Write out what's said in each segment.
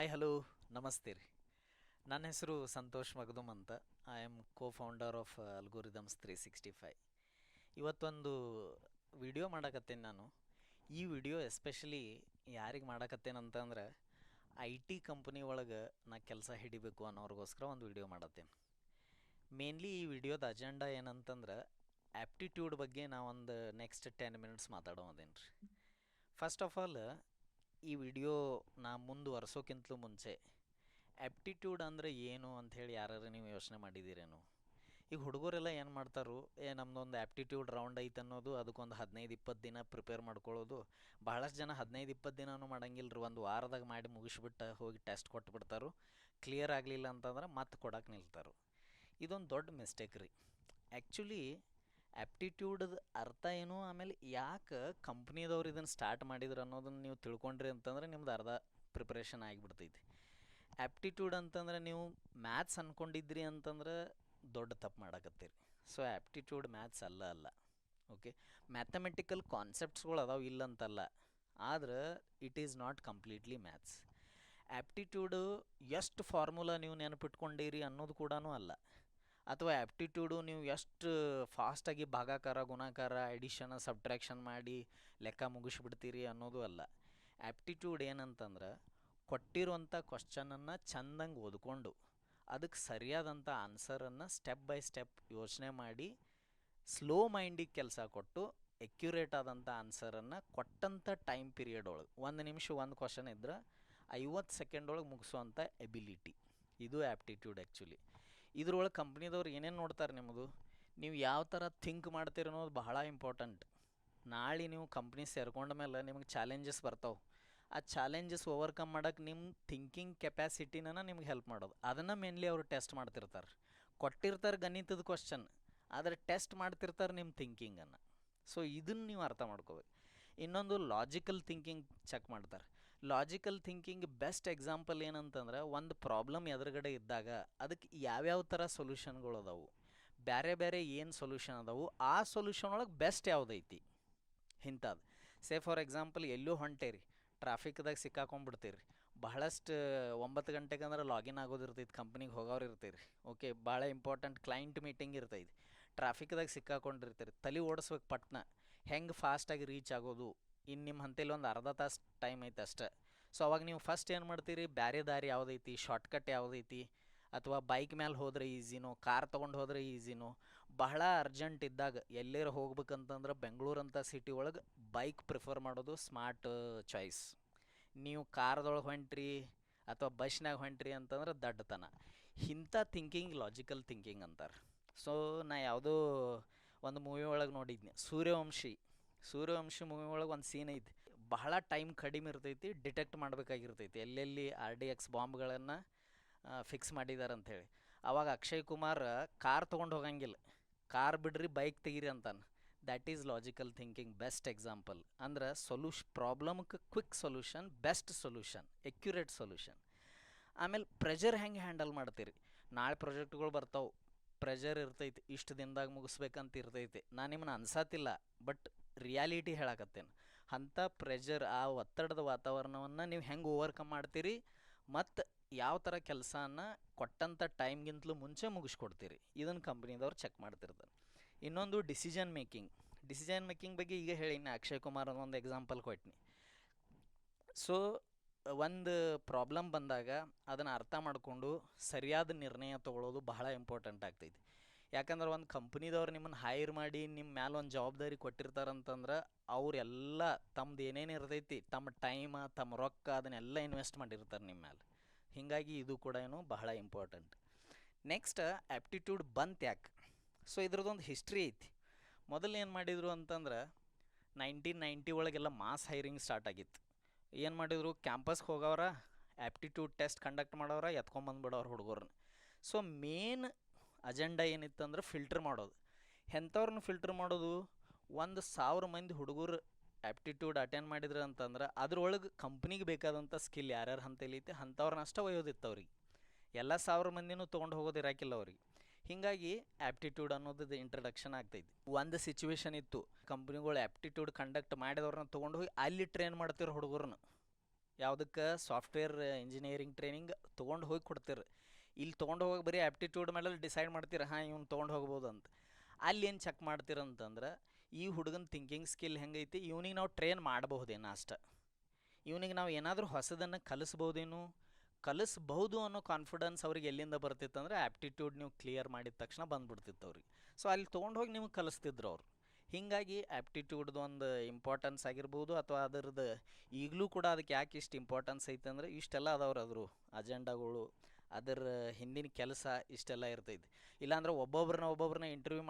Hi hello ನಮಸ್ತೆ ರೀ. ನನ್ನ ಹೆಸರು ಸಂತೋಷ್ ಮಗದುಮ್ ಅಂತ. I am founder of algorithms 365. ಇವತ್ತೊಂದು ವಿಡಿಯೋ ಮಾಡಕತ್ತೇನೆ ನಾನು. ಈ ವಿಡಿಯೋ ಎಸ್ಪೆಷಲಿ ಯಾರಿಗೆ ಮಾಡಕತ್ತೇನಂತಂದ್ರೆ ಐ ಟಿ ಕಂಪ್ನಿ ಒಳಗೆ ನಾ ಕೆಲಸ ಹಿಡಿಬೇಕು ಅನ್ನೋರಿಗೋಸ್ಕರ ಒಂದು ವಿಡಿಯೋ ಮಾಡತ್ತೇನೆ. ಮೇನ್ಲಿ ಈ ವಿಡಿಯೋದ ಅಜೆಂಡಾ ಏನಂತಂದ್ರೆ ಆ್ಯಪ್ಟಿಟ್ಯೂಡ್ ಬಗ್ಗೆ ನಾವೊಂದು ನೆಕ್ಸ್ಟ್ 10 ಮಿನಿಟ್ಸ್ ಮಾತಾಡೋದೇನು ರೀ. ಫಸ್ಟ್ ಆಫ್ ಆಲ್ ಈ ವಿಡಿಯೋ ನಾ ಮುಂದುವರ್ಸೋಕ್ಕಿಂತಲೂ ಮುಂಚೆ ಆ್ಯಪ್ಟಿಟ್ಯೂಡ್ ಅಂದರೆ ಏನು ಅಂಥೇಳಿ ಯಾರು ನೀವು ಯೋಚನೆ ಮಾಡಿದ್ದೀರೇನು? ಈಗ ಹುಡುಗರೆಲ್ಲ ಏನು ಮಾಡ್ತಾರೋ, ನಮ್ಮದೊಂದು ಆ್ಯಪ್ಟಿಟ್ಯೂಡ್ ರೌಂಡ್ ಐತೆ ಅನ್ನೋದು, ಅದಕ್ಕೊಂದು 15-20 ದಿನ ಪ್ರಿಪೇರ್ ಮಾಡ್ಕೊಳ್ಳೋದು. ಭಾಳಷ್ಟು ಜನ 15-20 ದಿನನೂ ಮಾಡಂಗಿಲ್ಲ ರೀ, ಒಂದು ವಾರದಾಗ ಮಾಡಿ ಮುಗಿಸ್ಬಿಟ್ಟು ಹೋಗಿ ಟೆಸ್ಟ್ ಕೊಟ್ಬಿಡ್ತಾರೋ. ಕ್ಲಿಯರ್ ಆಗಲಿಲ್ಲ ಅಂತಂದ್ರೆ ಮತ್ತೆ ಕೊಡಕ್ಕೆ ನಿಲ್ತಾರೋ. ಇದೊಂದು ದೊಡ್ಡ ಮಿಸ್ಟೇಕ್ ರೀ. ಆ್ಯಕ್ಚುಲಿ ಆ್ಯಪ್ಟಿಟ್ಯೂಡದ ಅರ್ಥ ಏನು, ಆಮೇಲೆ ಯಾಕೆ ಕಂಪ್ನಿದವ್ರು ಇದನ್ನು ಸ್ಟಾರ್ಟ್ ಮಾಡಿದ್ರು ಅನ್ನೋದನ್ನು ನೀವು ತಿಳ್ಕೊಂಡ್ರಿ ಅಂತಂದ್ರೆ ನಿಮ್ದು ಅರ್ಧ ಪ್ರಿಪ್ರೇಷನ್ ಆಗಿಬಿಡ್ತೈತಿ. ಆ್ಯಪ್ಟಿಟ್ಯೂಡ್ ಅಂತಂದ್ರೆ ನೀವು ಮ್ಯಾಥ್ಸ್ ಅಂದ್ಕೊಂಡಿದ್ರಿ ಅಂತಂದ್ರೆ ದೊಡ್ಡ ತಪ್ಪು ಮಾಡಕತ್ತೀರಿ. ಸೊ ಆ್ಯಪ್ಟಿಟ್ಯೂಡ್ ಮ್ಯಾಥ್ಸ್ ಅಲ್ಲ. ಓಕೆ, ಮ್ಯಾಥಮೆಟಿಕಲ್ ಕಾನ್ಸೆಪ್ಟ್ಸ್ಗಳು ಅದಾವೆ ಇಲ್ಲಂತಲ್ಲ, ಆದ್ರೆ it is not completely maths. Aptitude ಎಷ್ಟು ಫಾರ್ಮುಲಾ ನೀವು ನೆನಪಿಟ್ಕೊಂಡಿರಿ ಅನ್ನೋದು ಕೂಡ ಅಲ್ಲ, ಅಥವಾ ಆ್ಯಪ್ಟಿಟ್ಯೂಡು ನೀವು ಎಷ್ಟು ಫಾಸ್ಟಾಗಿ ಭಾಗಾಕಾರ, ಗುಣಾಕಾರ, ಎಡಿಷನ್, ಸಬ್ಟ್ರ್ಯಾಕ್ಷನ್ ಮಾಡಿ ಲೆಕ್ಕ ಮುಗಿಸ್ಬಿಡ್ತೀರಿ ಅನ್ನೋದು ಅಲ್ಲ. ಆ್ಯಪ್ಟಿಟ್ಯೂಡ್ ಏನಂತಂದ್ರೆ ಕೊಟ್ಟಿರುವಂಥ ಕ್ವಶ್ಚನನ್ನು ಚೆಂದಂಗೆ ಓದ್ಕೊಂಡು ಅದಕ್ಕೆ ಸರಿಯಾದಂಥ ಆನ್ಸರನ್ನು ಸ್ಟೆಪ್ ಬೈ ಸ್ಟೆಪ್ ಯೋಚನೆ ಮಾಡಿ ಸ್ಲೋ ಮೈಂಡಿಗೆ ಕೆಲಸ ಕೊಟ್ಟು ಎಕ್ಯುರೇಟ್ ಆದಂಥ ಆನ್ಸರನ್ನು ಕೊಟ್ಟಂಥ ಟೈಮ್ ಪೀರಿಯಡ್ ಒಳಗೆ 1 ನಿಮಿಷ ಒಂದು ಕ್ವಶನ್ ಇದ್ರೆ 50 ಸೆಕೆಂಡ್ ಒಳಗೆ ಮುಗಿಸುವಂಥ ಎಬಿಲಿಟಿ, ಇದು ಆ್ಯಪ್ಟಿಟ್ಯೂಡ್ ಆ್ಯಕ್ಚುಲಿ. ಇದ್ರೊಳಗೆ ಕಂಪ್ನಿದವ್ರು ಏನೇನು ನೋಡ್ತಾರೆ, ನೀವು ಯಾವ ಥರ ಥಿಂಕ್ ಮಾಡ್ತೀರ ಅನ್ನೋದು ಬಹಳ ಇಂಪಾರ್ಟೆಂಟ್. ನಾಳೆ ನೀವು ಕಂಪ್ನಿ ಸೇರ್ಕೊಂಡ ಮೇಲೆ ನಿಮಗೆ ಚಾಲೆಂಜಸ್ ಬರ್ತಾವೆ. ಆ ಚಾಲೆಂಜಸ್ ಓವರ್ಕಮ್ ಮಾಡೋಕ್ಕೆ ನಿಮ್ಮ ಥಿಂಕಿಂಗ್ ಕೆಪ್ಯಾಸಿಟಿನ ನಿಮ್ಗೆ ಹೆಲ್ಪ್ ಮಾಡೋದು, ಅದನ್ನು ಮೇನ್ಲಿ ಅವರು ಟೆಸ್ಟ್ ಮಾಡ್ತಿರ್ತಾರೆ. ಕೊಟ್ಟಿರ್ತಾರೆ ಗಣಿತದ ಕ್ವಶನ್, ಆದರೆ ಟೆಸ್ಟ್ ಮಾಡ್ತಿರ್ತಾರೆ ನಿಮ್ಮ ಥಿಂಕಿಂಗನ್ನು. ಸೊ ಇದನ್ನು ನೀವು ಅರ್ಥ ಮಾಡ್ಕೋಬೇಕು. ಇನ್ನೊಂದು ಲಾಜಿಕಲ್ ಥಿಂಕಿಂಗ್ ಚೆಕ್ ಮಾಡ್ತಾರೆ. ಲಾಜಿಕಲ್ ಥಿಂಕಿಂಗ್ ಬೆಸ್ಟ್ ಎಕ್ಸಾಂಪಲ್ ಏನಂತಂದ್ರೆ, ಒಂದು ಪ್ರಾಬ್ಲಮ್ ಎದುರುಗಡೆ ಇದ್ದಾಗ ಅದಕ್ಕೆ ಯಾವ್ಯಾವ ಥರ ಸೊಲ್ಯೂಷನ್ಗಳು ಅದಾವು, ಬೇರೆ ಏನು ಸೊಲ್ಯೂಷನ್ ಅದಾವು, ಆ ಸೊಲ್ಯೂಷನ್ ಒಳಗೆ ಬೆಸ್ಟ್ ಯಾವುದೈತಿ ಇಂಥದ್ದು. ಸೇ ಫಾರ್ ಎಕ್ಸಾಂಪಲ್ ಎಲ್ಲೂ ಹೊಂಟೇರಿ, ಟ್ರಾಫಿಕ್ದಾಗ ಸಿಕ್ಕಾಕೊಂಡ್ಬಿಡ್ತೀರಿ. ಬಹಳಷ್ಟು 9 ಗಂಟೆಗೆ ಅಂದ್ರೆ ಲಾಗಿನ್ ಆಗೋದಿರ್ತೈತಿ, ಕಂಪ್ನಿಗೆ ಹೋಗೋರು ಇರ್ತೀರಿ. ಓಕೆ, ಭಾಳ ಇಂಪಾರ್ಟೆಂಟ್ ಕ್ಲೈಂಟ್ ಮೀಟಿಂಗ್ ಇರ್ತೈತಿ. ಟ್ರಾಫಿಕ್ದಾಗ ಸಿಕ್ಕಾಕೊಂಡಿರ್ತೀರಿ, ತಲೆ ಓಡಿಸ್ಬೇಕು ಪಟ್ನ, ಹೆಂಗೆ ಫಾಸ್ಟಾಗಿ ರೀಚ್ ಆಗೋದು. ಇನ್ನು ನಿಮ್ಮ ಹಂತೇಲಿ ಒಂದು ಅರ್ಧ ತಾಸು ಟೈಮ್ ಐತೆ ಅಷ್ಟೇ. ಸೊ ಅವಾಗ ನೀವು ಫಸ್ಟ್ ಏನು ಮಾಡ್ತೀರಿ, ಬೇರೆ ದಾರಿ ಯಾವುದೈತಿ, ಶಾರ್ಟ್ಕಟ್ ಯಾವುದೈತಿ, ಅಥವಾ ಬೈಕ್ ಮೇಲೆ ಹೋದರೆ ಈಸಿನೋ, ಕಾರ್ ತೊಗೊಂಡು ಹೋದರೆ ಈಸಿನೋ. ಬಹಳ ಅರ್ಜೆಂಟ್ ಇದ್ದಾಗ ಎಲ್ಲೇರು ಹೋಗ್ಬೇಕಂತಂದ್ರೆ ಬೆಂಗಳೂರಂಥ ಸಿಟಿ ಒಳಗೆ ಬೈಕ್ ಪ್ರಿಫರ್ ಮಾಡೋದು ಸ್ಮಾರ್ಟ್ ಚಾಯ್ಸ್. ನೀವು ಕಾರ್ದೊಳಗೆ ಹೊಂಟ್ರಿ ಅಥವಾ ಬಸ್ನಾಗ ಹೊಂಟ್ರಿ ಅಂತಂದ್ರೆ ದಡ್ಡತನ. ಇಂಥ ಥಿಂಕಿಂಗ್ ಲಾಜಿಕಲ್ ಥಿಂಕಿಂಗ್ ಅಂತಾರೆ. ಸೊ ನಾ ಯಾವುದೋ ಒಂದು ಮೂವಿ ಒಳಗೆ ನೋಡಿದ್ನಿ, ಸೂರ್ಯವಂಶಿ ಮೂವಿ ಒಳಗೆ ಒಂದು ಸೀನ್ ಐತಿ. ಬಹಳ ಟೈಮ್ ಕಡಿಮೆ ಇರ್ತೈತಿ, ಡಿಟೆಕ್ಟ್ ಮಾಡಬೇಕಾಗಿರ್ತೈತಿ ಎಲ್ಲೆಲ್ಲಿ RDX ಬಾಂಬ್ಗಳನ್ನು ಫಿಕ್ಸ್ ಮಾಡಿದ್ದಾರೆ ಅಂಥೇಳಿ. ಆವಾಗ ಅಕ್ಷಯ್ ಕುಮಾರ್ ಕಾರ್ ತೊಗೊಂಡು ಹೋಗಂಗಿಲ್ಲ, ಕಾರ್ ಬಿಡ್ರಿ ಬೈಕ್ ತೆಗೀರಿ ಅಂತಾನೆ. That is logical thinking best example. ಅಂದ್ರೆ ಪ್ರಾಬ್ಲಮ್ಗೆ quick solution, best solution, accurate solution. ಆಮೇಲೆ ಪ್ರೆಷರ್ ಹೆಂಗೆ ಹ್ಯಾಂಡಲ್ ಮಾಡ್ತೀರಿ. ನಾಳೆ ಪ್ರಾಜೆಕ್ಟ್ಗಳು ಬರ್ತಾವೆ, ಪ್ರೆಷರ್ ಇರ್ತೈತಿ, ಇಷ್ಟು ದಿನದಾಗ ಮುಗಿಸ್ಬೇಕಂತ ಇರ್ತೈತಿ. ನಾನು ನಿಮ್ಮನ್ನ ಅನ್ಸತ್ತಿಲ್ಲ, ಬಟ್ ರಿಯಾಲಿಟಿ ಹೇಳಕತ್ತೇನೆ. ಅಂಥ ಪ್ರೆಷರ್, ಆ ಒತ್ತಡದ ವಾತಾವರಣವನ್ನು ನೀವು ಹೆಂಗೆ ಓವರ್ಕಮ್ ಮಾಡ್ತೀರಿ, ಮತ್ತು ಯಾವ ಥರ ಕೆಲಸನ ಕೊಟ್ಟಂಥ ಟೈಮ್ಗಿಂತಲೂ ಮುಂಚೆ ಮುಗಿಸ್ಕೊಡ್ತೀರಿ, ಇದನ್ನು ಕಂಪ್ನಿದವ್ರು ಚೆಕ್ ಮಾಡ್ತಿರ್ತಾರೆ. ಇನ್ನೊಂದು ಡಿಸಿಷನ್ ಮೇಕಿಂಗ್ ಬಗ್ಗೆ ಈಗ ಹೇಳಿನಿ, ಅಕ್ಷಯ್ ಕುಮಾರ್ ಒಂದು ಎಕ್ಸಾಂಪಲ್ ಕೊಟ್ಟಿನಿ. ಸೊ ಒಂದು ಪ್ರಾಬ್ಲಮ್ ಬಂದಾಗ ಅದನ್ನು ಅರ್ಥ ಮಾಡಿಕೊಂಡು ಸರಿಯಾದ ನಿರ್ಣಯ ತೊಗೊಳ್ಳೋದು ಬಹಳ ಇಂಪಾರ್ಟೆಂಟ್ ಆಗ್ತೈತಿ. ಯಾಕಂದ್ರೆ ಒಂದು ಕಂಪ್ನಿದವ್ರು ನಿಮ್ಮನ್ನು ಹೈರ್ ಮಾಡಿ ನಿಮ್ಮ ಮ್ಯಾಲೆ ಒಂದು ಜವಾಬ್ದಾರಿ ಕೊಟ್ಟಿರ್ತಾರಂತಂದ್ರೆ ಅವರೆಲ್ಲ ತಮ್ಮದು ಏನೇನು ಇರ್ತೈತಿ, ತಮ್ಮ ಟೈಮ, ತಮ್ಮ ರೊಕ್ಕ, ಅದನ್ನೆಲ್ಲ ಇನ್ವೆಸ್ಟ್ ಮಾಡಿರ್ತಾರೆ ನಿಮ್ಮ ಮ್ಯಾಲೆ. ಹೀಗಾಗಿ ಇದು ಕೂಡ ಬಹಳ ಇಂಪಾರ್ಟೆಂಟ್. ನೆಕ್ಸ್ಟ್ ಆ್ಯಪ್ಟಿಟ್ಯೂಡ್ ಯಾಕೆ. ಸೊ ಇದ್ರದ್ದೊಂದು ಹಿಸ್ಟ್ರಿ ಐತಿ. ಮೊದಲು ಏನು ಮಾಡಿದರು ಅಂತಂದ್ರೆ 1990 ಒಳಗೆಲ್ಲ ಮಾಸ್ ಹೈರಿಂಗ್ ಸ್ಟಾರ್ಟ್ ಆಗಿತ್ತು. ಏನು ಮಾಡಿದರು, ಕ್ಯಾಂಪಸ್ಗೆ ಹೋಗೋರ ಆ್ಯಪ್ಟಿಟ್ಯೂಡ್ ಟೆಸ್ಟ್ ಕಂಡಕ್ಟ್ ಮಾಡೋರ ಎತ್ಕೊಂಬಂದ್ಬಿಡೋರು ಹುಡುಗರನ್ನ. ಸೊ ಮೇನ್ ಅಜೆಂಡಾ ಏನಿತ್ತಂದ್ರೆ ಫಿಲ್ಟರ್ ಮಾಡೋದು. ಎಂಥವ್ರನ್ನ ಫಿಲ್ಟರ್ ಮಾಡೋದು, 1,000 ಮಂದಿ ಹುಡುಗರು ಆ್ಯಪ್ಟಿಟ್ಯೂಡ್ ಅಟೆಂಡ್ ಮಾಡಿದ್ರು ಅಂತಂದ್ರೆ ಅದ್ರೊಳಗೆ ಕಂಪ್ನಿಗೆ ಬೇಕಾದಂಥ ಸ್ಕಿಲ್ ಯಾರ್ಯಾರು ಹಂತಲ್ಲಿ ಐತಿ ಅಂಥವ್ರನ್ನ ಅಷ್ಟೇ ಒಯ್ಯೋದಿತ್ತು ಅವ್ರಿಗೆ. ಎಲ್ಲ 1000 ಮಂದಿನೂ ತೊಗೊಂಡು ಹೋಗೋದು ಇರಾಕಿಲ್ಲ ಅವ್ರಿಗೆ. ಹೀಗಾಗಿ ಆ್ಯಪ್ಟಿಟ್ಯೂಡ್ ಅನ್ನೋದು ಇಂಟ್ರಡಕ್ಷನ್ ಆಗ್ತೈತಿ. ಒಂದು ಸಿಚುವೇಶನ್ ಇತ್ತು, ಕಂಪ್ನಿಗಳು ಆ್ಯಪ್ಟಿಟ್ಯೂಡ್ ಕಂಡಕ್ಟ್ ಮಾಡಿದವ್ರನ್ನ ತೊಗೊಂಡು ಹೋಗಿ ಅಲ್ಲಿ ಟ್ರೈನ್ ಮಾಡ್ತಿರೋ ಹುಡುಗರನ್ನ. ಯಾವುದಕ್ಕೆ ಸಾಫ್ಟ್ವೇರ್ ಇಂಜಿನಿಯರಿಂಗ್ ಟ್ರೈನಿಂಗ್ ತೊಗೊಂಡು ಹೋಗಿ ಕೊಡ್ತೀರಿ. ಇಲ್ಲಿ ತೊಗೊಂಡು ಹೋಗಿ ಬರೀ ಆ್ಯಪ್ಟಿಟ್ಯೂಡ್ ಮೇಲೆ ಡಿಸೈಡ್ ಮಾಡ್ತೀರ, ಹಾಂ ಇವ್ನು ತೊಗೊಂಡು ಹೋಗ್ಬೋದು ಅಂತ. ಅಲ್ಲಿ ಏನು ಚೆಕ್ ಮಾಡ್ತೀರಂತಂದ್ರೆ ಈ ಹುಡುಗನ ಥಿಂಕಿಂಗ್ ಸ್ಕಿಲ್ ಹೆಂಗೈತಿ, ಇವ್ನಿಗೆ ನಾವು ಟ್ರೈನ್ ಮಾಡಬಹುದೇನೋ ಅಷ್ಟೆ, ಇವನಿಗೆ ನಾವು ಏನಾದರೂ ಹೊಸದನ್ನು ಕಲಿಸ್ಬಹುದು ಅನ್ನೋ ಕಾನ್ಫಿಡೆನ್ಸ್ ಅವ್ರಿಗೆ ಎಲ್ಲಿಂದ ಬರ್ತಿತ್ತು ಅಂದರೆ ಆ್ಯಪ್ಟಿಟ್ಯೂಡ್ ನೀವು ಕ್ಲಿಯರ್ ಮಾಡಿದ ತಕ್ಷಣ ಬಂದುಬಿಡ್ತಿತ್ತು ಅವ್ರಿಗೆ. ಸೊ ಅಲ್ಲಿ ತೊಗೊಂಡು ಹೋಗಿ ನಿಮಗೆ ಕಲಿಸ್ತಿದ್ರು ಅವರು. ಹೀಗಾಗಿ ಆ್ಯಪ್ಟಿಟ್ಯೂಡ್ದು ಒಂದು ಇಂಪಾರ್ಟೆನ್ಸ್ ಆಗಿರ್ಬೋದು, ಅಥವಾ ಅದರದ್ದು ಈಗಲೂ ಕೂಡ ಅದಕ್ಕೆ ಯಾಕೆ ಇಷ್ಟು ಇಂಪಾರ್ಟೆನ್ಸ್ ಐತೆ ಅಂದರೆ ಇಷ್ಟೆಲ್ಲ ಅದಾವ್ರು ಅದ್ರ ಅಜೆಂಡಾಗಳು, ಅದರ ಹಿಂದಿನ ಕೆಲಸ ಇಷ್ಟೆಲ್ಲ ಇರ್ತೈತಿ. ಇಲ್ಲಾಂದ್ರೆ ಒಬ್ಬೊಬ್ರನ್ನ ಇಂಟರ್ವ್ಯೂ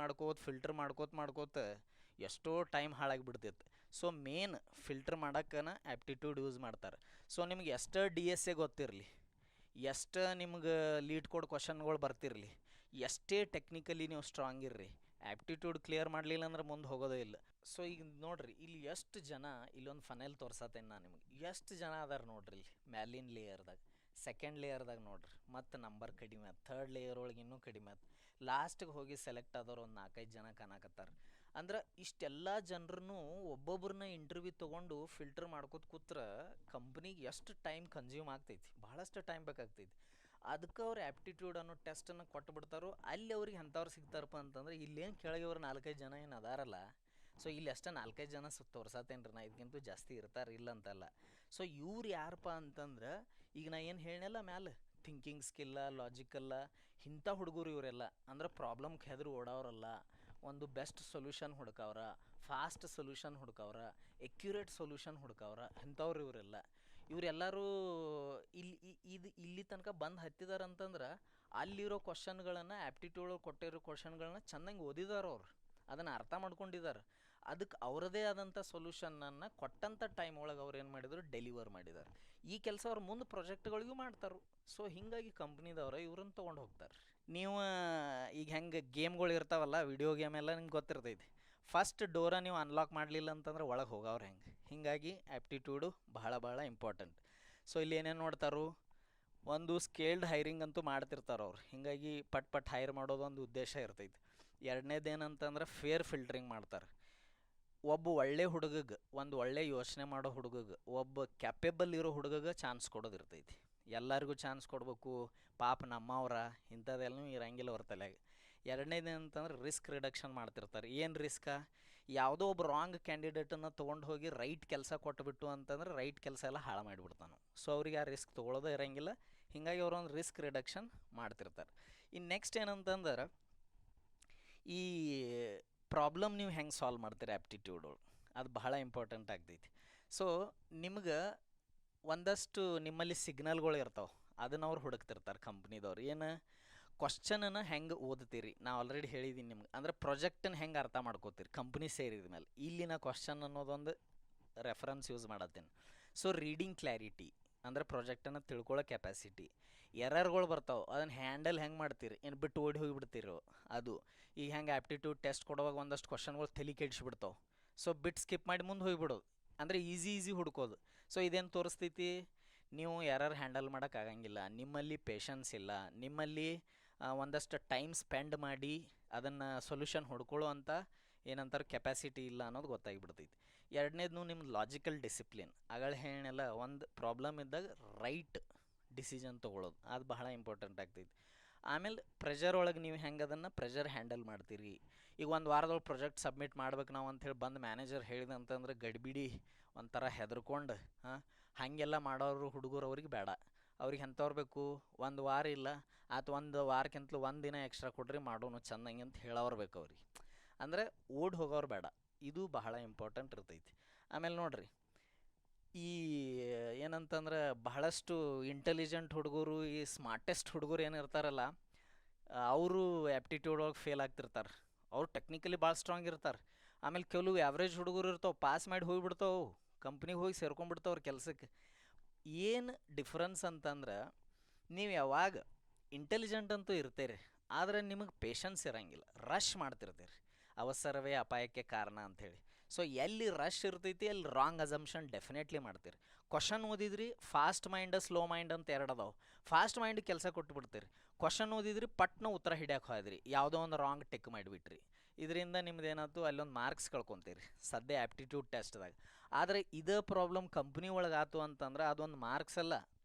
ಮಾಡ್ಕೋತ ಎಷ್ಟೋ ಟೈಮ್ ಹಾಳಾಗಿಬಿಡ್ತೈತೆ. ಸೊ ಮೇನ್ ಫಿಲ್ಟರ್ ಮಾಡೋಕ್ಕನ ಆ್ಯಪ್ಟಿಟ್ಯೂಡ್ ಯೂಸ್ ಮಾಡ್ತಾರೆ. ಸೊ ನಿಮ್ಗೆ ಎಷ್ಟು DSA ಗೊತ್ತಿರಲಿ, ಎಷ್ಟು ನಿಮ್ಗೆ ಲೀಡ್ ಕೋಡ್ ಕ್ವಶನ್ಗಳು ಬರ್ತಿರಲಿ, ಎಷ್ಟೇ ಟೆಕ್ನಿಕಲಿ ನೀವು ಸ್ಟ್ರಾಂಗ್ ಇರ್ರಿ, ಆ್ಯಪ್ಟಿಟ್ಯೂಡ್ ಕ್ಲಿಯರ್ ಮಾಡಲಿಲ್ಲ ಅಂದ್ರೆ ಮುಂದೆ ಹೋಗೋದೇ ಇಲ್ಲ. ಸೊ ಈಗ ನೋಡ್ರಿ, ಇಲ್ಲಿ ಎಷ್ಟು ಜನ, ಇಲ್ಲೊಂದು ಫನೆಲ್ ತೋರ್ಸತ್ತೇನೆ ನಾನು ನಿಮ್ಗೆ, ಎಷ್ಟು ಜನ ಅದಾರ ನೋಡ್ರಿ ಇಲ್ಲಿ ಮ್ಯಾಲಿನ ಲೇಯರ್ದಾಗ, ಸೆಕೆಂಡ್ ಲೇಯರ್ದಾಗ ನೋಡ್ರಿ, ಮತ್ತು ನಂಬರ್ ಕಡಿಮೆ ಆಯ್ತು, ಥರ್ಡ್ ಲೇಯರ್ ಒಳಗೆ ಇನ್ನೂ ಕಡಿಮೆ ಆಯ್ತು, ಲಾಸ್ಟಿಗೆ ಹೋಗಿ ಸೆಲೆಕ್ಟ್ ಆದವ್ರು ಒಂದು 4-5 ಜನ ಕಾಣಕತ್ತಾರೆ. ಅಂದ್ರೆ ಇಷ್ಟೆಲ್ಲ ಜನರನ್ನು ಒಬ್ಬೊಬ್ರನ್ನ ಇಂಟರ್ವ್ಯೂ ತೊಗೊಂಡು ಫಿಲ್ಟರ್ ಮಾಡ್ಕೋತ ಕೂತ್ರೆ ಕಂಪ್ನಿಗೆ ಎಷ್ಟು ಟೈಮ್ ಕನ್ಸ್ಯೂಮ್ ಆಗ್ತೈತಿ, ಭಾಳಷ್ಟು ಟೈಮ್ ಬೇಕಾಗ್ತೈತಿ. ಅದಕ್ಕೆ ಅವ್ರು ಆ್ಯಪ್ಟಿಟ್ಯೂಡ್ ಅನ್ನೋ ಟೆಸ್ಟನ್ನು ಕೊಟ್ಬಿಡ್ತಾರೋ, ಅಲ್ಲಿ ಅವ್ರಿಗೆ ಅಂಥವ್ರು ಸಿಗ್ತಾರಪ್ಪ ಅಂತಂದ್ರೆ ಇಲ್ಲೇನು ಕೆಳಗೆ ಅವ್ರು 4-5 ಜನ ಏನು ಅದಾರಲ್ಲ. ಸೊ ಇಲ್ಲಿ ಅಷ್ಟೇ 4-5 ಜನ ತೋರ್ಸತ್ತೇನ್ರಿ ನಾ, ಇದಕ್ಕಿಂತ ಜಾಸ್ತಿ ಇರ್ತಾರೆ ಇಲ್ಲ ಅಂತಲ್ಲ. ಸೊ ಇವ್ರು ಯಾರಪ್ಪ ಅಂತಂದ್ರೆ ಈಗ ನಾ ಏನು ಹೇಳಲ್ಲ ಮ್ಯಾಲೆ, ಥಿಂಕಿಂಗ್ ಸ್ಕಿಲ್ಲ, ಲಾಜಿಕಲ್ಲ, ಇಂಥ ಹುಡುಗರು ಇವರೆಲ್ಲ. ಅಂದ್ರೆ ಪ್ರಾಬ್ಲಮ್ಗೆ ಹೆದರು ಓಡೋರಲ್ಲ, ಒಂದು ಬೆಸ್ಟ್ ಸೊಲ್ಯೂಷನ್ ಹುಡ್ಕವ್ರ, ಫಾಸ್ಟ್ ಸೊಲ್ಯೂಷನ್ ಹುಡ್ಕವ್ರ, ಎಕ್ಯುರೇಟ್ ಸೊಲ್ಯೂಷನ್ ಹುಡ್ಕವ್ರ, ಇಂಥವ್ರು ಇವರೆಲ್ಲರೂ ಇಲ್ಲಿ ತನಕ ಬಂದು ಹತ್ತಿದಾರಂತಂದ್ರೆ ಅಲ್ಲಿರೋ ಕ್ವಶನ್ಗಳನ್ನು, ಆ್ಯಪ್ಟಿಟ್ಯೂಡ್ ಕೊಟ್ಟಿರೋ ಕ್ವಶನ್ಗಳನ್ನ ಚೆನ್ನಾಗಿ ಓದಿದಾರ ಅವ್ರು, ಅದನ್ನು ಅರ್ಥ ಮಾಡ್ಕೊಂಡಿದ್ದಾರೆ. ಅದಕ್ಕೆ ಅವರದೇ ಆದಂಥ ಸೊಲ್ಯೂಷನನ್ನು ಕೊಟ್ಟಂಥ ಟೈಮ್ ಒಳಗೆ ಅವ್ರು ಏನು ಮಾಡಿದ್ರು, ಡೆಲಿವರ್ ಮಾಡಿದ್ದಾರೆ. ಈ ಕೆಲಸ ಅವ್ರು ಮುಂದೆ ಪ್ರಾಜೆಕ್ಟ್ಗಳಿಗೂ ಮಾಡ್ತಾರೆ. ಸೊ ಹೀಗಾಗಿ ಕಂಪ್ನಿದವ್ರು ಇವ್ರನ್ನ ತೊಗೊಂಡು ಹೋಗ್ತಾರೆ. ನೀವು ಈಗ ಹೆಂಗೆ ಗೇಮ್ಗಳು ಇರ್ತಾವಲ್ಲ, ವಿಡಿಯೋ ಗೇಮ್ ಎಲ್ಲ ನಿಮ್ಗೆ ಗೊತ್ತಿರ್ತೈತಿ, ಫಸ್ಟ್ ಡೋರ ನೀವು ಅನ್ಲಾಕ್ ಮಾಡಲಿಲ್ಲ ಅಂತಂದ್ರೆ ಒಳಗೆ ಹೋಗವ್ರು ಹೆಂಗೆ. ಹೀಗಾಗಿ ಆ್ಯಪ್ಟಿಟ್ಯೂಡು ಭಾಳ ಇಂಪಾರ್ಟೆಂಟ್. ಸೊ ಇಲ್ಲಿ ಏನೇನು ನೋಡ್ತಾರೋ, ಒಂದು ಸ್ಕೇಲ್ಡ್ ಹೈರಿಂಗ್ ಅಂತೂ ಮಾಡ್ತಿರ್ತಾರೆ ಅವ್ರು, ಹೀಗಾಗಿ ಪಟ್ ಹೈರ್ ಮಾಡೋದೊಂದು ಉದ್ದೇಶ ಇರ್ತೈತಿ. ಎರಡನೇದು ಏನಂತಂದ್ರೆ ಫೇರ್ ಫಿಲ್ಟ್ರಿಂಗ್ ಮಾಡ್ತಾರೆ. ಒಬ್ಬ ಒಳ್ಳೆ ಹುಡುಗಗೆ, ಒಂದು ಒಳ್ಳೆ ಯೋಚನೆ ಮಾಡೋ ಹುಡುಗಗೆ, ಒಬ್ಬ ಕ್ಯಾಪೇಬಲ್ ಇರೋ ಹುಡುಗಗೆ ಚಾನ್ಸ್ ಕೊಡೋದಿರ್ತೈತಿ. ಎಲ್ಲರಿಗೂ ಚಾನ್ಸ್ ಕೊಡಬೇಕು, ಪಾಪ ನಮ್ಮವ್ರ ಇಂಥದ್ದೆಲ್ಲೂ ಇರಂಗಿಲ್ಲ ಅವ್ರ ತಲೆಗೆ. ಎರಡನೇದು ಏನಂತಂದ್ರೆ ರಿಸ್ಕ್ ರಿಡಕ್ಷನ್ ಮಾಡ್ತಿರ್ತಾರೆ. ಏನು ರಿಸ್ಕ, ಯಾವುದೋ ಒಬ್ಬ ರಾಂಗ್ ಕ್ಯಾಂಡಿಡೇಟನ್ನು ತೊಗೊಂಡು ಹೋಗಿ ರೈಟ್ ಕೆಲಸ ಕೊಟ್ಟುಬಿಟ್ಟು ಅಂತಂದ್ರೆ ರೈಟ್ ಕೆಲಸ ಎಲ್ಲ ಹಾಳು ಮಾಡಿಬಿಡ್ತಾನೆ. ಸೊ ಅವ್ರಿಗೆ ಆ ರಿಸ್ಕ್ ತೊಗೊಳ್ಳೋದೇ ಇರೋಂಗಿಲ್ಲ. ಹೀಗಾಗಿ ಅವರೊಂದು ರಿಸ್ಕ್ ರಿಡಕ್ಷನ್ ಮಾಡ್ತಿರ್ತಾರೆ. ಇನ್ನು ನೆಕ್ಸ್ಟ್ ಏನಂತಂದ್ರೆ, ಈ ಪ್ರಾಬ್ಲಮ್ ನೀವು ಹೆಂಗೆ ಸಾಲ್ವ್ ಮಾಡ್ತೀರಿ ಆ್ಯಪ್ಟಿಟ್ಯೂಡ್ ಒಳಗೆ, ಅದು ಬಹಳ ಇಂಪಾರ್ಟೆಂಟ್ ಆಗ್ತೈತಿ. ಸೊ ನಿಮ್ಗೆ ಒಂದಷ್ಟು ನಿಮ್ಮಲ್ಲಿ ಸಿಗ್ನಲ್ಗಳು ಇರ್ತಾವೆ, ಅದನ್ನು ಅವ್ರು ಹುಡುಕ್ತಿರ್ತಾರೆ ಕಂಪ್ನಿದವ್ರು. ಏನು, ಕ್ವಶನನ್ನು ಹೆಂಗೆ ಓದ್ತೀರಿ, ನಾವು ಆಲ್ರೆಡಿ ಹೇಳಿದ್ದೀನಿ ನಿಮ್ಗೆ. ಅಂದರೆ ಪ್ರಾಜೆಕ್ಟನ್ನು ಹೆಂಗೆ ಅರ್ಥ ಮಾಡ್ಕೋತೀರಿ ಕಂಪ್ನಿ ಸೇರಿದ ಮೇಲೆ, ಇಲ್ಲಿನ ಕ್ವಶನ್ ಅನ್ನೋದೊಂದು ರೆಫರೆನ್ಸ್ ಯೂಸ್ ಮಾಡತ್ತೀನಿ. ಸೊ ರೀಡಿಂಗ್ ಕ್ಲಾರಿಟಿ ಅಂದರೆ ಪ್ರಾಜೆಕ್ಟನ್ನು ತಿಳ್ಕೊಳ್ಳೋ ಕೆಪಾಸಿಟಿ. ಎರರ್ಗಳು ಬರ್ತಾವೆ, ಅದನ್ನು ಹ್ಯಾಂಡಲ್ ಹೆಂಗೆ ಮಾಡ್ತೀರಿ, ಏನು ಬಿಟ್ಟು ಓಡಿ ಹೋಗಿಬಿಡ್ತೀರೋ ಅದು. ಈಗ ಹೆಂಗೆ ಆ್ಯಪ್ಟಿಟ್ಯೂಡ್ ಟೆಸ್ಟ್ ಕೊಡುವಾಗ ಒಂದಷ್ಟು ಕ್ವಶನ್ಗಳು ತಲೆ ಕೆಡಿಸ್ಬಿಡ್ತಾವೆ. ಸೊ ಬಿಟ್ಟು ಸ್ಕಿಪ್ ಮಾಡಿ ಮುಂದೆ ಹೋಗಿಬಿಡೋದು, ಅಂದರೆ ಈಸಿ ಹುಡ್ಕೋದು. ಸೊ ಇದೇನು ತೋರಿಸ್ತೈತಿ, ನೀವು ಎರರ್ ಹ್ಯಾಂಡಲ್ ಮಾಡೋಕ್ಕಾಗಂಗಿಲ್ಲ, ನಿಮ್ಮಲ್ಲಿ ಪೇಷನ್ಸ್ ಇಲ್ಲ, ನಿಮ್ಮಲ್ಲಿ ಒಂದಷ್ಟು ಟೈಮ್ ಸ್ಪೆಂಡ್ ಮಾಡಿ ಅದನ್ನು ಸೊಲ್ಯೂಷನ್ ಹುಡ್ಕೊಳ್ಳೋ ಅಂತ ಏನಂತಾರೆ ಕೆಪಾಸಿಟಿ ಇಲ್ಲ ಅನ್ನೋದು ಗೊತ್ತಾಗಿಬಿಡ್ತೈತಿ. ಎರಡನೇದು ನಿಮ್ದು ಲಾಜಿಕಲ್ ಡಿಸಿಪ್ಲಿನ್. ಆಗಳ ಹೇಳಲ್ಲ, ಒಂದು ಪ್ರಾಬ್ಲಮ್ ಇದ್ದಾಗ ರೈಟ್ ಡಿಸಿಷನ್ ತೊಗೊಳ್ಳೋದು, ಅದು ಬಹಳ ಇಂಪಾರ್ಟೆಂಟ್ ಆಗ್ತೈತಿ. ಆಮೇಲೆ ಪ್ರೆಷರ್ ಒಳಗೆ ನೀವು ಹೆಂಗೆ ಅದನ್ನು ಪ್ರೆಷರ್ ಹ್ಯಾಂಡಲ್ ಮಾಡ್ತೀರಿ. ಈಗ ಒಂದು ವಾರದೊಳಗೆ ಪ್ರಾಜೆಕ್ಟ್ ಸಬ್ಮಿಟ್ ಮಾಡ್ಬೇಕು ನಾವು ಅಂಥೇಳಿ ಬಂದು ಮ್ಯಾನೇಜರ್ ಹೇಳಿದಂತಂದ್ರೆ ಗಡಿಬಿಡಿ ಒಂಥರ ಹೆದರ್ಕೊಂಡು ಹಾಗೆಲ್ಲ ಮಾಡೋರು ಹುಡುಗರು ಅವ್ರಿಗೆ ಬೇಡ. ಅವ್ರಿಗೆ ಎಂಥವ್ರು ಬೇಕು, ಒಂದು ವಾರ ಇಲ್ಲ ಅಥವಾ ಒಂದು ವಾರಕ್ಕಿಂತಲೂ ಒಂದು ದಿನ ಎಕ್ಸ್ಟ್ರಾ ಕೊಡ್ರಿ ಮಾಡೋನು ಚೆಂದಂಗೆ ಅಂತ ಹೇಳೋರು ಬೇಕು ಅವ್ರಿಗೆ. ಅಂದರೆ ಓಡಿ ಹೋಗೋರು ಬೇಡ, ಇದು ಬಹಳ ಇಂಪಾರ್ಟೆಂಟ್ ಇರ್ತೈತಿ. ಆಮೇಲೆ ನೋಡಿರಿ, ಈ ಏನಂತಂದ್ರೆ ಬಹಳಷ್ಟು ಇಂಟೆಲಿಜೆಂಟ್ ಹುಡುಗರು, ಈ ಸ್ಮಾರ್ಟೆಸ್ಟ್ ಹುಡುಗರು ಏನಿರ್ತಾರಲ್ಲ, ಅವರು ಆ್ಯಪ್ಟಿಟ್ಯೂಡ್ ಒಳಗೆ ಫೇಲ್ ಆಗ್ತಿರ್ತಾರೆ. ಅವ್ರು ಟೆಕ್ನಿಕಲಿ ಭಾಳ ಸ್ಟ್ರಾಂಗ್ ಇರ್ತಾರೆ. ಆಮೇಲೆ ಕೆಲವು ಆ್ಯಾವ್ರೇಜ್ ಹುಡುಗರು ಇರ್ತಾವೆ, ಪಾಸ್ ಮಾಡಿ ಹೋಗಿಬಿಡ್ತಾವೆ, ಕಂಪ್ನಿಗೆ ಹೋಗಿ ಸೇರ್ಕೊಂಡ್ಬಿಡ್ತಾವ್ರ ಕೆಲಸಕ್ಕೆ. ಏನು ಡಿಫ್ರೆನ್ಸ್ ಅಂತಂದ್ರೆ, ನೀವು ಯಾವಾಗ ಇಂಟೆಲಿಜೆಂಟ್ ಅಂತೂ ಇರ್ತೀರಿ, ಆದರೆ ನಿಮಗೆ ಪೇಷನ್ಸ್ ಇರೋಂಗಿಲ್ಲ, ರಶ್ ಮಾಡ್ತಿರ್ತೀರಿ, ಅವಸರವೇ ಅಪಾಯಕ್ಕೆ ಕಾರಣ ಅಂಥೇಳಿ. ಸೊ ಎಲ್ಲಿ ರಶ್ ಇರ್ತೈತಿ ಅಲ್ಲಿ ರಾಂಗ್ ಅಸಂಪ್ಷನ್ ಡೆಫಿನೆಟ್ಲಿ ಮಾಡ್ತೀರಿ. ಕ್ವಶನ್ ಓದಿದ್ರಿ, ಫಾಸ್ಟ್ ಮೈಂಡ್ ಸ್ಲೋ ಮೈಂಡ್ ಅಂತ ಎರಡು ಅದಾವೆ. ಫಾಸ್ಟ್ ಮೈಂಡ್ ಕೆಲಸ ಕೊಟ್ಬಿಡ್ತೀರಿ, ಕ್ವಶನ್ ಓದಿದ್ರಿ ಪಟ್ನ ಉತ್ತರ ಹಿಡಿಯೋಕೆ ಹೋದ್ರಿ, ಯಾವುದೋ ಒಂದು ರಾಂಗ್ ಟಿಕ್ ಮಾಡಿಬಿಟ್ರಿ. ಇದರಿಂದ ನಿಮ್ದು ಏನಾಯ್ತು ಅಲ್ಲೊಂದು ಮಾರ್ಕ್ಸ್ ಕಳ್ಕೊತೀರಿ ಸದ್ಯ ಆ್ಯಪ್ಟಿಟ್ಯೂಡ್ ಟೆಸ್ಟ್ದಾಗ. ಆದರೆ ಇದೇ ಪ್ರಾಬ್ಲಮ್ ಕಂಪ್ನಿ ಒಳಗೆ ಆಯ್ತು ಅಂತಂದ್ರೆ ಅದೊಂದು ಮಾರ್ಕ್ಸ್ ಅಲ್ಲ,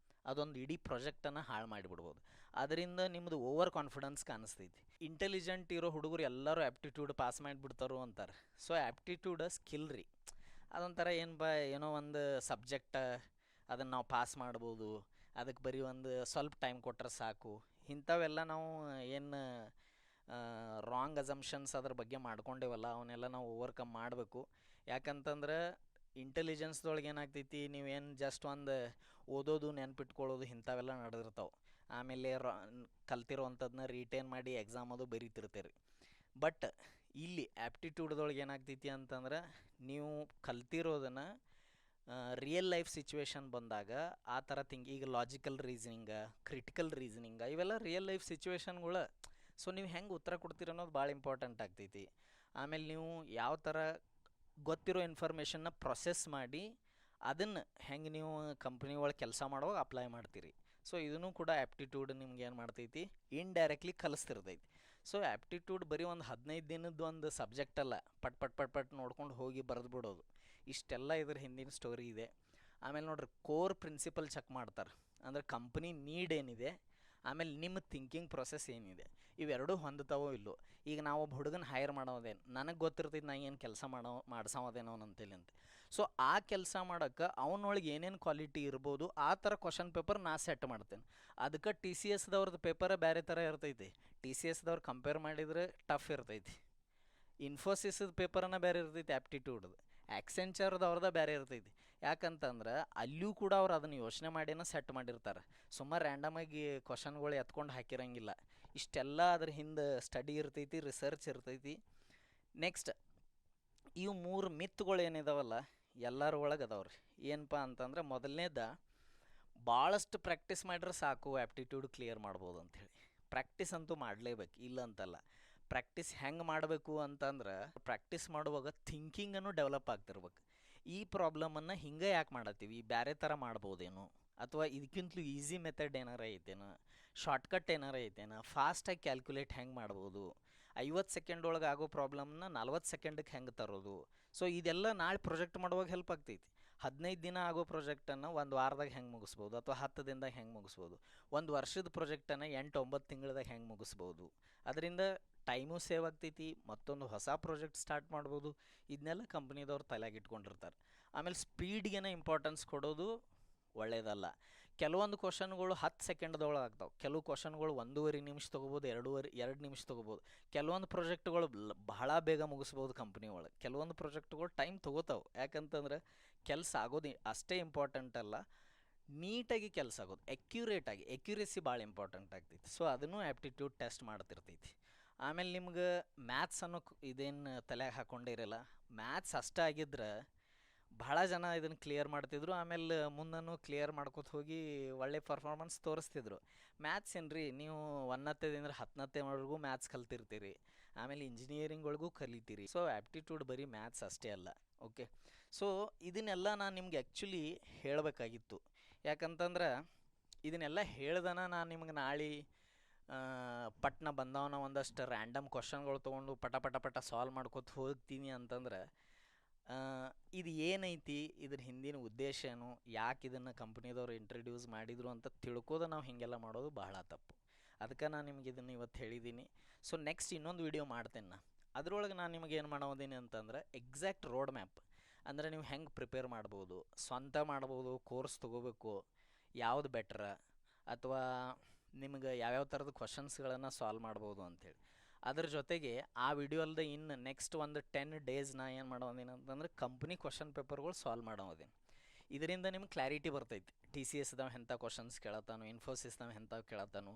ಅದೊಂದು ಇಡೀ ಪ್ರಾಜೆಕ್ಟನ್ನು ಹಾಳು ಮಾಡಿಬಿಡ್ಬೋದು. ಅದರಿಂದ ನಿಮ್ಮದು ಓವರ್ ಕಾನ್ಫಿಡೆನ್ಸ್ ಕಾಣಿಸ್ತೈತಿ. ಇಂಟೆಲಿಜೆಂಟ್ ಇರೋ ಹುಡುಗರು ಎಲ್ಲರೂ ಆ್ಯಪ್ಟಿಟ್ಯೂಡ್ ಪಾಸ್ ಮಾಡಿಬಿಡ್ತಾರೋ ಅಂತಾರೆ. ಸೊ ಆ್ಯಪ್ಟಿಟ್ಯೂಡ್ ಸ್ಕಿಲ್ ರೀ, ಅದೊಂಥರ ಏನೋ ಒಂದು ಸಬ್ಜೆಕ್ಟ ಅದನ್ನು ನಾವು ಪಾಸ್ ಮಾಡ್ಬೋದು, ಅದಕ್ಕೆ ಬರೀ ಒಂದು ಸ್ವಲ್ಪ ಟೈಮ್ ಕೊಟ್ಟರೆ ಸಾಕು. ಇಂಥವೆಲ್ಲ ನಾವು ಏನು ರಾಂಗ್ ಅಸಂಪ್ಷನ್ಸ್ ಅದ್ರ ಬಗ್ಗೆ ಮಾಡ್ಕೊಂಡೇವಲ್ಲ ಅವನ್ನೆಲ್ಲ ನಾವು ಓವರ್ಕಮ್ ಮಾಡಬೇಕು. ಯಾಕಂತಂದ್ರೆ ಇಂಟೆಲಿಜೆನ್ಸ್ದೊಳಗೆ ಏನಾಗ್ತೈತಿ, ನೀವೇನು ಜಸ್ಟ್ ಒಂದು ಓದೋದು ನೆನ್ಪಿಟ್ಕೊಳ್ಳೋದು ಇಂಥವೆಲ್ಲ ನಡೆದಿರ್ತಾವೆ. ಆಮೇಲೆ ಕಲ್ತಿರೋವಂಥದ್ದನ್ನ ರಿಟೇನ್ ಮಾಡಿ ಎಕ್ಸಾಮ್ ಅದು ಬರೀತಿರ್ತೀರಿ. ಬಟ್ ಇಲ್ಲಿ ಆ್ಯಪ್ಟಿಟ್ಯೂಡ್ದೊಳಗೆ ಏನಾಗ್ತೈತಿ ಅಂತಂದ್ರೆ ನೀವು ಕಲ್ತಿರೋದನ್ನು ರಿಯಲ್ ಲೈಫ್ ಸಿಚುವೇಶನ್ ಬಂದಾಗ ಆ ಥರ ಈಗ ಲಾಜಿಕಲ್ ರೀಸನಿಂಗ, ಕ್ರಿಟಿಕಲ್ ರೀಸನಿಂಗ ಇವೆಲ್ಲ ರಿಯಲ್ ಲೈಫ್ ಸಿಚುವೇಶನ್ಗಳು. ಸೊ ನೀವು ಹೆಂಗೆ ಉತ್ತರ ಕೊಡ್ತೀರ ಅನ್ನೋದು ಭಾಳ ಇಂಪಾರ್ಟೆಂಟ್ ಆಗ್ತೈತಿ. ಆಮೇಲೆ ನೀವು ಯಾವ ಥರ ಗೊತ್ತಿರೋ ಇನ್ಫಾರ್ಮೇಷನ್ನ ಪ್ರೊಸೆಸ್ ಮಾಡಿ ಅದನ್ನು ಹೆಂಗೆ ನೀವು ಕಂಪ್ನಿ ಒಳಗೆ ಕೆಲಸ ಮಾಡುವಾಗ ಅಪ್ಲೈ ಮಾಡ್ತೀರಿ. ಸೊ ಇದನ್ನು ಕೂಡ ಆ್ಯಪ್ಟಿಟ್ಯೂಡ್ ನಿಮ್ಗೆ ಏನು ಮಾಡ್ತೈತಿ, ಇಂಡೈರೆಕ್ಟ್ಲಿ ಕಲಿಸ್ತಿರ್ತೈತಿ. ಸೊ ಆ್ಯಪ್ಟಿಟ್ಯೂಡ್ ಬರೀ ಒಂದು 15 ದಿನದ ಒಂದು ಸಬ್ಜೆಕ್ಟ್ ಅಲ್ಲ, ಪಟ್ ಪಟ್ ಪಟ್ ಪಟ್ ನೋಡ್ಕೊಂಡು ಹೋಗಿ ಬರೆದು ಬಿಡೋದು. ಇಷ್ಟೆಲ್ಲ ಇದ್ರ ಹಿಂದಿನ ಸ್ಟೋರಿ ಇದೆ. ಆಮೇಲೆ ನೋಡ್ರಿ, ಕೋರ್ ಪ್ರಿನ್ಸಿಪಲ್ ಚೆಕ್ ಮಾಡ್ತಾರೆ. ಅಂದರೆ ಕಂಪ್ನಿ ನೀಡ್ ಏನಿದೆ, ಆಮೇಲೆ ನಿಮ್ಮ ಥಿಂಕಿಂಗ್ ಪ್ರೊಸೆಸ್ ಏನಿದೆ, ಇವೆರಡೂ ಹೊಂದುತ್ತಾವೋ ಇಲ್ಲೋ. ಈಗ ನಾವು ಒಬ್ಬ ಹುಡುಗನ ಹೈರ್ ಮಾಡೋದೇನು, ನನಗೆ ಗೊತ್ತಿರ್ತೈತಿ ನಾ ಏನು ಕೆಲಸ ಮಾಡ್ಸೋದೇನೋ ಅಂತೇಳಿ ಅಂತ. ಸೊ ಆ ಕೆಲಸ ಮಾಡೋಕ್ಕೆ ಅವನೊಳಗೆ ಏನೇನು ಕ್ವಾಲಿಟಿ ಇರ್ಬೋದು ಆ ಥರ ಕ್ವಶನ್ ಪೇಪರ್ ನಾ ಸೆಟ್ ಮಾಡ್ತೇನೆ. ಅದಕ್ಕೆ ಟಿ ಸಿ ಎಸ್ದವ್ರದ್ದು ಪೇಪರ್ ಬೇರೆ ಥರ ಇರ್ತೈತಿ. ಟಿ ಸಿ ಎಸ್ದವ್ರು ಕಂಪೇರ್ ಮಾಡಿದರೆ ಟಫ್ ಇರ್ತೈತಿ. ಇನ್ಫೋಸಿಸ್ದ ಪೇಪರನ್ನು ಬೇರೆ ಇರ್ತೈತಿ, ಆ್ಯಪ್ಟಿಟ್ಯೂಡ್ದು. ಆ್ಯಕ್ಸೆಂಚರ್ದು ಅವ್ರದ್ದು ಬೇರೆ ಇರ್ತೈತಿ. ಯಾಕಂತಂದ್ರೆ ಅಲ್ಲಿಯೂ ಕೂಡ ಅವ್ರು ಅದನ್ನು ಯೋಚನೆ ಮಾಡಿನ ಸೆಟ್ ಮಾಡಿರ್ತಾರೆ. ಸುಮಾರು ರ್ಯಾಂಡಮಾಗಿ ಕ್ವಶನ್ಗಳು ಎತ್ಕೊಂಡು ಹಾಕಿರಂಗಿಲ್ಲ. ಇಷ್ಟೆಲ್ಲ ಅದ್ರ ಹಿಂದೆ ಸ್ಟಡಿ ಇರ್ತೈತಿ, ರಿಸರ್ಚ್ ಇರ್ತೈತಿ. ನೆಕ್ಸ್ಟ್ ಇವು 3 ಮಿತ್ಗಳು ಏನಿದಾವಲ್ಲ ಎಲ್ಲರ ಒಳಗೆ ಅದಾವ್ರಿ. ಏನಪ್ಪ ಅಂತಂದ್ರೆ ಮೊದಲನೇದ, ಭಾಳಷ್ಟು ಪ್ರಾಕ್ಟೀಸ್ ಮಾಡ್ರೆ ಸಾಕು ಆ್ಯಪ್ಟಿಟ್ಯೂಡ್ ಕ್ಲಿಯರ್ ಮಾಡ್ಬೋದು ಅಂಥೇಳಿ. ಪ್ರಾಕ್ಟೀಸ್ ಅಂತೂ ಮಾಡಲೇಬೇಕು, ಇಲ್ಲ ಅಂತಲ್ಲ. ಪ್ರಾಕ್ಟೀಸ್ ಹೆಂಗೆ ಮಾಡಬೇಕು ಅಂತಂದ್ರೆ, ಪ್ರಾಕ್ಟೀಸ್ ಮಾಡುವಾಗ ಥಿಂಕಿಂಗನ್ನು ಡೆವಲಪ್ ಆಗ್ತಿರ್ಬೇಕು. ಈ ಪ್ರಾಬ್ಲಮನ್ನು ಹಿಂಗೆ ಯಾಕೆ ಮಾಡತ್ತೀವಿ, ಬೇರೆ ಥರ ಮಾಡ್ಬೋದೇನೋ, ಅಥವಾ ಇದಕ್ಕಿಂತಲೂ ಈಸಿ ಮೆಥಡ್ ಏನಾರ ಐತೇನೋ, ಶಾರ್ಟ್ಕಟ್ ಏನಾರ ಐತೇನೋ, ಫಾಸ್ಟಾಗಿ ಕ್ಯಾಲ್ಕುಲೇಟ್ ಹೆಂಗೆ ಮಾಡ್ಬೋದು, 50 ಸೆಕೆಂಡ್ ಒಳಗೆ ಆಗೋ ಪ್ರಾಬ್ಲಮ್ನ 40 ಸೆಕೆಂಡಕ್ಕೆ ಹೆಂಗೆ ತರೋದು. ಸೊ ಇದೆಲ್ಲ ನಾಳೆ ಪ್ರೊಜೆಕ್ಟ್ ಮಾಡುವಾಗ ಹೆಲ್ಪ್ ಆಗ್ತೈತಿ. 15 ದಿನ ಆಗೋ ಪ್ರಾಜೆಕ್ಟನ್ನು 1 ವಾರದಾಗ ಹೆಂಗೆ ಮುಗಿಸ್ಬೋದು, ಅಥವಾ 10 ದಿನದಾಗ ಹೆಂಗೆ ಮುಗಿಸ್ಬೋದು. 1 ವರ್ಷದ ಪ್ರಾಜೆಕ್ಟನ್ನು 8-9 ತಿಂಗಳದಾಗ ಹೆಂಗೆ ಮುಗಿಸ್ಬೋದು. ಅದರಿಂದ ಟೈಮು ಸೇವ್ ಆಗ್ತೈತಿ, ಮತ್ತೊಂದು ಹೊಸ ಪ್ರಾಜೆಕ್ಟ್ ಸ್ಟಾರ್ಟ್ ಮಾಡ್ಬೋದು. ಇದನ್ನೆಲ್ಲ ಕಂಪ್ನಿದವ್ರು ತಲೆಯಾಗಿ ಇಟ್ಕೊಂಡಿರ್ತಾರೆ. ಆಮೇಲೆ ಸ್ಪೀಡ್ಗೆ ಇಂಪಾರ್ಟೆನ್ಸ್ ಕೊಡೋದು ಒಳ್ಳೆಯದಲ್ಲ. ಕೆಲವೊಂದು ಕ್ವಶನ್ಗಳು 10 ಸೆಕೆಂಡ್ದೊಳಗೆ ಆಗ್ತಾವೆ. ಕೆಲವು ಕ್ವಶನ್ಗಳು 1.5 ನಿಮಿಷ ತೊಗೋಬೋದು, 2 ನಿಮಿಷ ತೊಗೋಬೋದು. ಕೆಲವೊಂದು ಪ್ರಾಜೆಕ್ಟ್ಗಳು ಬಹಳ ಬೇಗ ಮುಗಿಸ್ಬೋದು ಕಂಪ್ನಿ ಒಳಗೆ. ಕೆಲವೊಂದು ಪ್ರಾಜೆಕ್ಟ್ಗಳು ಟೈಮ್ ತೊಗೋತಾವೆ. ಯಾಕಂತಂದ್ರೆ ಕೆಲಸ ಆಗೋದು ಅಷ್ಟೇ ಇಂಪಾರ್ಟೆಂಟ್ ಅಲ್ಲ, ನೀಟಾಗಿ ಕೆಲಸ ಆಗೋದು, ಎಕ್ಯುರೇಸಿ ಭಾಳ ಇಂಪಾರ್ಟೆಂಟ್ ಆಗ್ತೈತಿ. ಸೊ ಅದನ್ನು ಆ್ಯಪ್ಟಿಟ್ಯೂಡ್ ಟೆಸ್ಟ್ ಮಾಡ್ತಿರ್ತೈತಿ. ಆಮೇಲೆ ನಿಮ್ಗೆ ಮ್ಯಾಥ್ಸ್ ಅನ್ನೋ ಇದೇನು ತಲೆಗೆ ಹಾಕ್ಕೊಂಡಿರಲ್ಲ. ಮ್ಯಾಥ್ಸ್ ಅಷ್ಟೇ ಆಗಿದ್ರೆ ಭಾಳ ಜನ ಇದನ್ನು ಕ್ಲಿಯರ್ ಮಾಡ್ತಿದ್ರು. ಆಮೇಲೆ ಮುಂದೂ ಕ್ಲಿಯರ್ ಮಾಡ್ಕೊತ ಹೋಗಿ ಒಳ್ಳೆ ಪರ್ಫಾರ್ಮೆನ್ಸ್ ತೋರಿಸ್ತಿದ್ರು. ಮ್ಯಾಥ್ಸ್ ಏನ್ರಿ, ನೀವು 1ನೇದಿಂದ 10ನೇವರೆಗೂ ಮ್ಯಾಥ್ಸ್ ಕಲ್ತಿರ್ತೀರಿ. ಆಮೇಲೆ ಇಂಜಿನಿಯರಿಂಗ್ ಒಳಗೂ ಕಲಿತೀರಿ. ಸೊ ಆ್ಯಪ್ಟಿಟ್ಯೂಡ್ ಬರೀ ಮ್ಯಾಥ್ಸ್ ಅಷ್ಟೇ ಅಲ್ಲ. ಓಕೆ, ಸೊ ಇದನ್ನೆಲ್ಲ ನಾನು ನಿಮ್ಗೆ ಆ್ಯಕ್ಚುಲಿ ಹೇಳಬೇಕಾಗಿತ್ತು. ಯಾಕಂತಂದ್ರೆ ಇದನ್ನೆಲ್ಲ ಹೇಳ್ದನ ನಾನು ನಿಮ್ಗೆ ನಾಳೆ ಪಟ್ನ ಬಂದವನ ಒಂದಷ್ಟು ರ್ಯಾಂಡಮ್ ಕ್ವಶನ್ಗಳು ತೊಗೊಂಡು ಪಟ ಪಟ ಪಟ ಸಾಲ್ವ್ ಮಾಡ್ಕೊತ ಹೋಗ್ತೀನಿ ಅಂತಂದ್ರೆ ಇದು ಏನೈತಿ, ಇದ್ರ ಹಿಂದಿನ ಉದ್ದೇಶ ಏನು, ಯಾಕೆ ಇದನ್ನು ಕಂಪ್ನಿದವ್ರು ಇಂಟ್ರಡ್ಯೂಸ್ ಮಾಡಿದರು ಅಂತ ತಿಳ್ಕೋದು ನಾವು ಹೀಗೆಲ್ಲ ಮಾಡೋದು ಬಹಳ ತಪ್ಪು. ಅದಕ್ಕೆ ನಾನು ನಿಮ್ಗೆ ಇದನ್ನು ಇವತ್ತು ಹೇಳಿದ್ದೀನಿ. ಸೊ ನೆಕ್ಸ್ಟ್ ಇನ್ನೊಂದು ವಿಡಿಯೋ ಮಾಡ್ತೇನೆ ನಾನು. ಅದರೊಳಗೆ ನಾನು ನಿಮಗೆ ಏನು ಮಾಡೋದೀನಿ ಅಂತಂದ್ರೆ ಎಕ್ಸಾಕ್ಟ್ ರೋಡ್ ಮ್ಯಾಪ್, ಅಂದರೆ ನೀವು ಹೆಂಗೆ ಪ್ರಿಪೇರ್ ಮಾಡ್ಬೋದು, ಸ್ವಂತ ಮಾಡ್ಬೋದು, ಕೋರ್ಸ್ ತೊಗೋಬೇಕು, ಯಾವುದು ಬೆಟ್ರ, ಅಥವಾ ನಿಮ್ಗೆ ಯಾವ್ಯಾವ ಥರದ ಕ್ವಶನ್ಸ್ಗಳನ್ನು ಸಾಲ್ವ್ ಮಾಡ್ಬೋದು ಅಂಥೇಳಿ. ಅದ್ರ ಜೊತೆಗೆ ಆ ವಿಡಿಯೋ ಅಲ್ಲದೆ ಇನ್ನು ನೆಕ್ಸ್ಟ್ ಒಂದು 10 ಡೇಸ್ ನಾ ಏನು ಮಾಡೋದೇನು ಅಂತಂದ್ರೆ ಕಂಪ್ನಿ ಕ್ವಶನ್ ಪೇಪರ್ಗಳು ಸಾಲ್ವ್ ಮಾಡೋದೇನು. ಇದರಿಂದ ನಿಮ್ಗೆ ಕ್ಲಾರಿಟಿ ಬರ್ತೈತಿ. ಟಿ ಸಿ ಎಸ್ದವ ಎಂಥ ಕ್ವಶನ್ಸ್ ಕೇಳತ್ತಾನು, ಇನ್ಫೋಸಿಸ್ದವ ಎಂಥವು ಕೇಳತ್ತಾನು,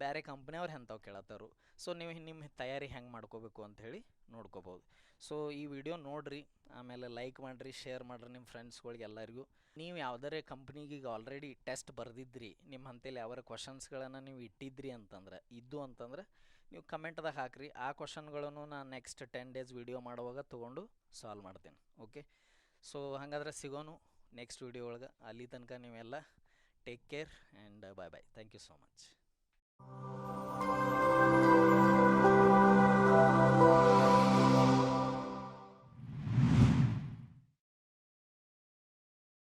ಬೇರೆ ಕಂಪ್ನಿಯವ್ರು ಎಂಥವು ಕೇಳತ್ತಾರು. ಸೊ ನೀವು ನಿಮ್ಮ ತಯಾರಿ ಹೆಂಗೆ ಮಾಡ್ಕೋಬೇಕು ಅಂಥೇಳಿ ನೋಡ್ಕೋಬೋದು. ಸೊ ಈ ವಿಡಿಯೋ ನೋಡಿರಿ, ಆಮೇಲೆ ಲೈಕ್ ಮಾಡಿರಿ, ಶೇರ್ ಮಾಡಿರಿ ನಿಮ್ಮ ಫ್ರೆಂಡ್ಸ್ಗಳಿಗೆ ಎಲ್ಲರಿಗೂ. ನೀವು ಯಾವುದಾರೇ ಕಂಪ್ನಿಗೆ ಈಗ ಆಲ್ರೆಡಿ ಟೆಸ್ಟ್ ಬರೆದಿದ್ರಿ, ನಿಮ್ಮ ಅಂತೇಳಿ ಯಾವ್ದಾರ ಕ್ವಶನ್ಸ್ಗಳನ್ನು ನೀವು ಇಟ್ಟಿದ್ರಿ ಅಂತಂದ್ರೆ ನೀವು ಕಮೆಂಟ್ದಾಗ ಹಾಕಿರಿ. ಆ ಕ್ವಶನ್ಗಳನ್ನು ನಾನು ನೆಕ್ಸ್ಟ್ 10 ಡೇಸ್ ವಿಡಿಯೋ ಮಾಡುವಾಗ ತೊಗೊಂಡು ಸಾಲ್ವ್ ಮಾಡ್ತೇನೆ. ಓಕೆ, ಸೊ ಹಾಗಾದ್ರೆ ಸಿಗೋನು ನೆಕ್ಸ್ಟ್ ವಿಡಿಯೋ ಒಳಗೆ. ಅಲ್ಲಿ ತನಕ ನೀವೆಲ್ಲ take care and bye bye. Thank you so much.